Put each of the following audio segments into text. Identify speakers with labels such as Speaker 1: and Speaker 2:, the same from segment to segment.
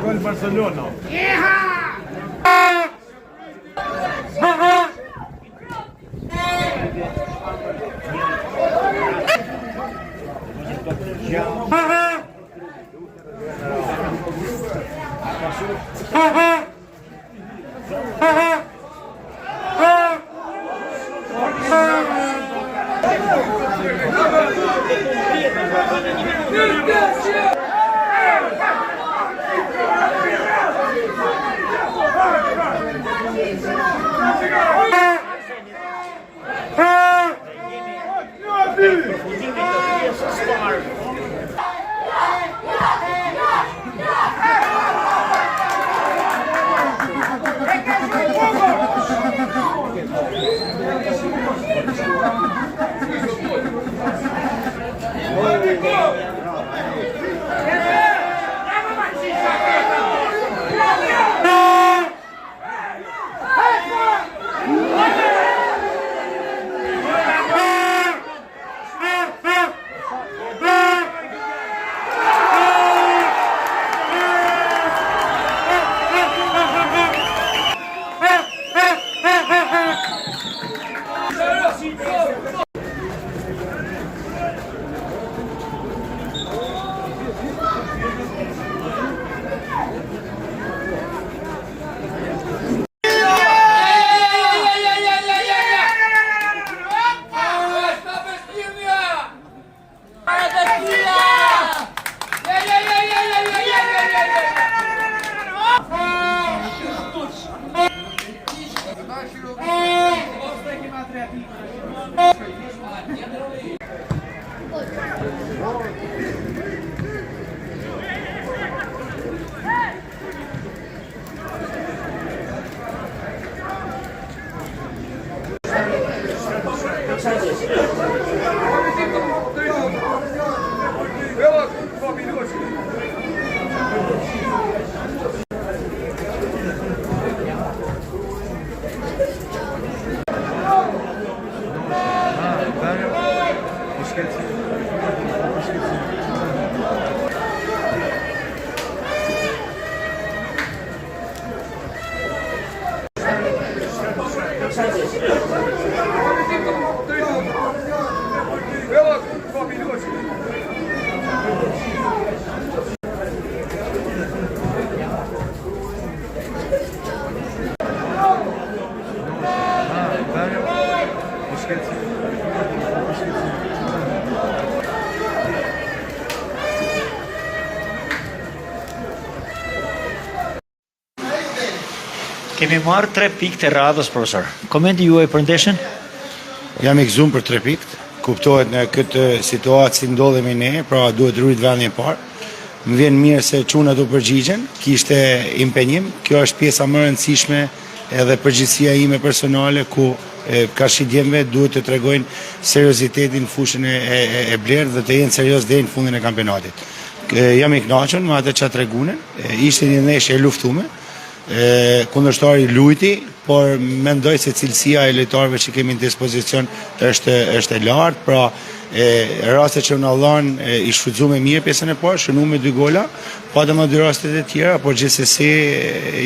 Speaker 1: Gol Barcelona.
Speaker 2: Kemi marrë 3 pikë të radhës, profesor. Komenti juaj për ndeshjen?
Speaker 3: Jam i gëzuar për 3 pikë. Kuptohet në këtë situatë si ndodhemi ne, pra duhet rrit vendin e parë. Më vjen mirë se çuna do përgjigjen, kishte impenjim. Kjo është pjesa më e rëndësishme edhe përgjegjësia ime personale ku kashidjemve duhet të tregojnë seriozitetin në fushën e blerë dhe të jenë serioz deri në fundin e kampionatit. Jam i kënaqur me atë çfarë treguan. Ishte një ndeshje e luftuar. kundërshtari luajti, por mendoj se cilësia e lojtarëve që kemi në dispozicion është e lartë, pra raste që në Allahn i shfrytzu me mirë pjesën e parë, shënu me 2 gola, pa dhe më 2 rastet e tjera, por gjithsesi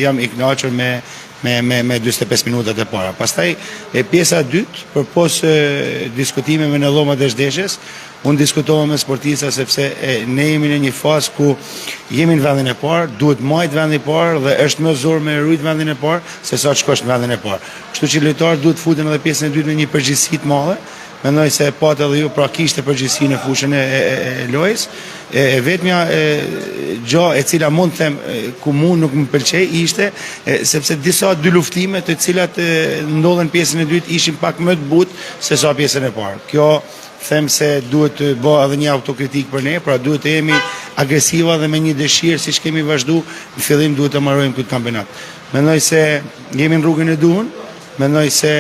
Speaker 3: jam i kënaqur me 45 minutat e para. Pastaj pjesa e dytë, përpos diskutimeve në dhomat e zhdeshjes, unë diskutova me sportista sepse ne jemi në një fazë ku jemi në vendin e parë, duhet majt vendin e parë dhe është më zor me rujt vendin e parë se sa të shkosh në vendin e parë. Kështu që lojtarët duhet futen edhe pjesën e dytë me një përgjegjësi të madhe. Mendoj se pat edhe ju, pra kishte përgjegjësi në fushën e lojës. Vetmja gjë e cila mund të them ku mua nuk më pëlqej ishte sepse disa 2 luftime të cilat ndodhen pjesën e dytë ishin pak më të butë se sa pjesën e parë. Kjo them se duhet të bëj edhe një autokritik për ne, pra duhet të jemi agresiva dhe me një dëshirë siç kemi vazhdu, në fillim duhet të mbarojmë këtë kampionat. Mendoj se jemi në rrugën e duhur. Mendoj se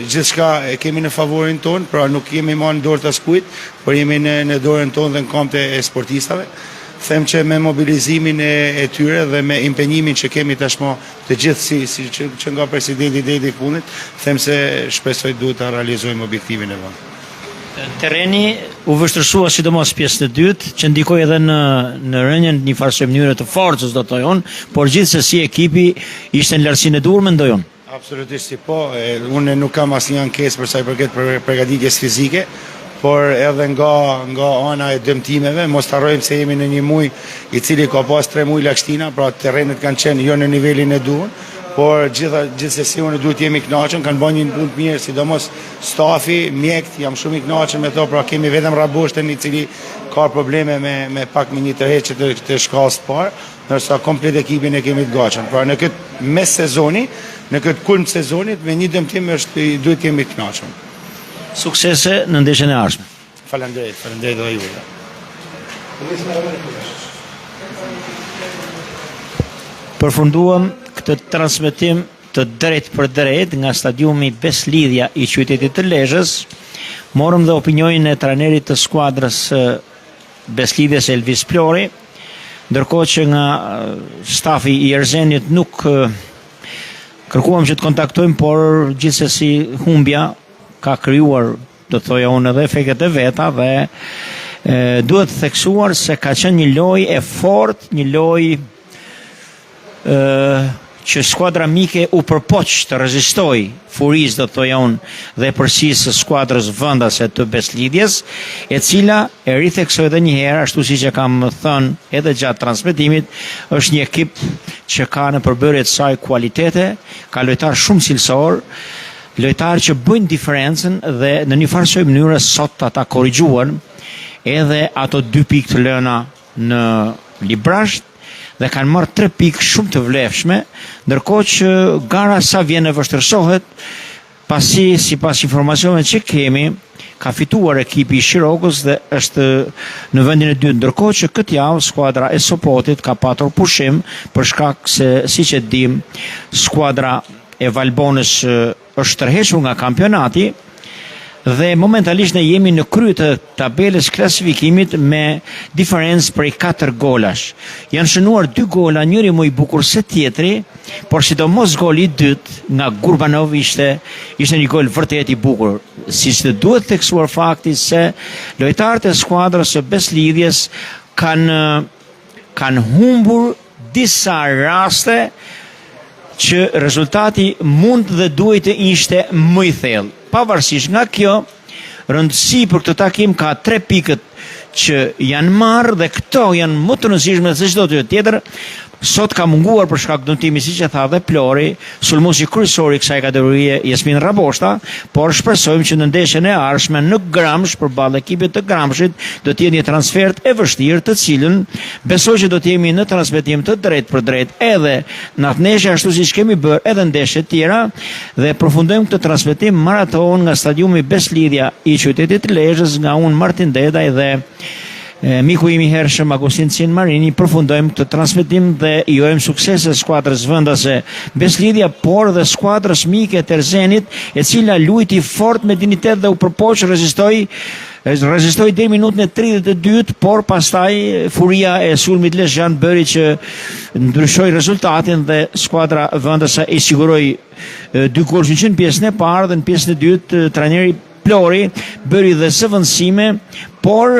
Speaker 3: gjithçka e kemi në favorin tonë, pra nuk jemi marrë në dorë të askujt, por jemi në dorën tonë dhe në kamp e sportistave. Them që me mobilizimin e tyre dhe me impenjimin që kemi tashmë të gjithë si që nga presidenti deri në fundit, them se shpresoj duhet ta realizojmë objektivin e vonë.
Speaker 2: Terreni u vështërsua sidomos pjesën e dytë, që ndikoi edhe në rënjen një farë mënyre të forcës do të thonë, por gjithsesi ekipi ishte në lartësinë e duhur, mendoj unë.
Speaker 3: Absolutisht si po, unë nuk kam asnjë ankesë për sa i përket përgatitjes fizike, por edhe nga ana e dëmtimeve, mos harrojmë se jemi në një muaj i cili ka pas 3 muaj lagështina, pra terrenet kanë qenë jo në nivelin e duhur, por gjithsesi unë duhet jemi kënaqur, kanë bërë një punë të mirë, sidomos stafi, mjekët, jam shumë i kënaqur me to, pra kemi vetëm Raboshten i cili ka probleme me pak me një tërheqje të shkallës së parë, ndërsa komplet ekipin e kemi të gatshëm. Pra në këtë mes sezoni, në këtë kulm sezonit, me një dëmtim duhet kemi të kënaqur.
Speaker 2: Suksese në ndeshjen e ardhshme.
Speaker 3: Faleminderit edhe ju.
Speaker 2: Përfunduam këtë transmetim të drejt për drejt nga stadiumi Beslidhja i qytetit të Lezhës. Morëm dhe opinionin e trajnerit të skuadrës Beslidhjes Elvis Plori, ndërkohë që nga stafi i Erzenit nuk kërkuam që të kontaktojmë, por gjithsesi humbja ka krijuar, do të thoja unë, edhe efektet e veta dhe duhet theksuar se ka qenë një lojë e fortë, një lojë që skuadra mike u përpoq të rezistoj furisë, do të thoja unë, dhe përsisë së skuadrës vendase të Beslidhjes, e cila e ritheksoi edhe një herë, ashtu siç e kam thënë edhe gjatë transmetimit, është një ekip që ka në përbërje të saj kualitete, ka lojtarë shumë cilësor, lojtarë që bëjnë diferencën dhe në një farë mënyrë sot ata korrigjuan edhe ato 2 pikë të lëna në Librasht dhe kanë marrë 3 pikë shumë të vlefshme, ndërkohë që gara sa vjen e vështërsohet, pasi sipas informacioneve që kemi, ka fituar ekipi i Shirokës dhe është në vendin e dytë, ndërkohë që këtë javë skuadra e Sopotit ka patur pushim për shkak se, siç e dim, skuadra e Valbonës është tërhequr nga kampionati dhe momentalisht ne jemi në krye të tabelës klasifikimit me diferencë prej 4 golash. Janë shënuar 2 gola, njëri më i bukur se tjetri, por sidomos goli i dytë nga Gurbanov ishte një gol vërtet i bukur. Siç të duhet theksuar fakti se lojtarët e skuadrës së Beslidhjes kanë humbur disa raste që rezultati mund dhe duhet të ishte më i thellë. Pavarësisht nga kjo, rëndësi për këtë takim ka 3 pikët që janë marrë dhe këto janë më të rëndësishme se çdo tjetër. Sot ka munguar për shkak dëmtimi, siç e tha dhe Plori, sulmuesi kryesor i kësaj kategorie Jasmin Raboshta, por shpresojmë që në ndeshjen e ardhshme në Gramsh përballë ekipit të Gramshit do të jetë një transfert e vështirë, të cilën besoj që do të jemi në transmetim të drejtë për drejtë edhe në atë ndeshje, ashtu siç kemi bërë edhe ndeshje të tjera, dhe përfundojmë këtë transmetim maraton nga stadiumi Beslidhja i qytetit të Lezhës, nga unë Martin Dedaj dhe miku im i hershëm Agustin Cin Marini. Përfundojmë këtë transmetim dhe i urojmë suksese skuadrës vendase Beslidhja, por dhe skuadrës mike të Erzenit, e cila luajti fort me dignitet dhe u përpoq, rezistoi rezistoi deri minutën e 32, por pastaj furia e sulmit Lezhë bëri që ndryshoi rezultatin dhe skuadra vendase i siguroi 2 golë në pjesën e parë dhe në pjesën e dytë trajneri Plori bëri dhe zëvendësime, por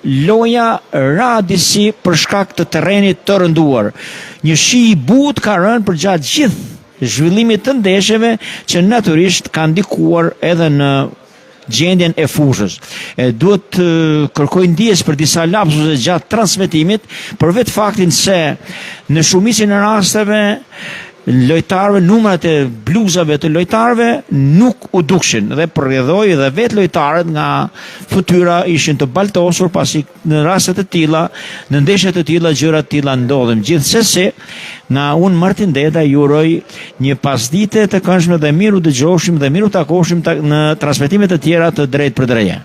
Speaker 2: loja ra disi për shkak të terrenit të rënduar. Një shi i butë ka rënë për gjatë gjithë zhvillimit të ndeshjeve që natyrisht kanë ndikuar edhe në gjendjen e fushës. Duhet të kërkoj ndjes për disa lapsuse gjatë transmetimit, për vetë faktin se në shumicën e rasteve lojtarëve, numrat e bluzave të lojtarëve nuk u dukshin dhe përrjedhoi dhe vetë lojtarët nga fytyra ishin të baltosur, pasi në raste të tilla, në ndeshje të tilla gjëra të tilla ndodhen. Gjithsesi, nga unë Martin Deda ju uroj një pasdite të këndshme dhe miru dëgjoshim dhe miru takoshim në transmetime të tjera të drejt për drejtë.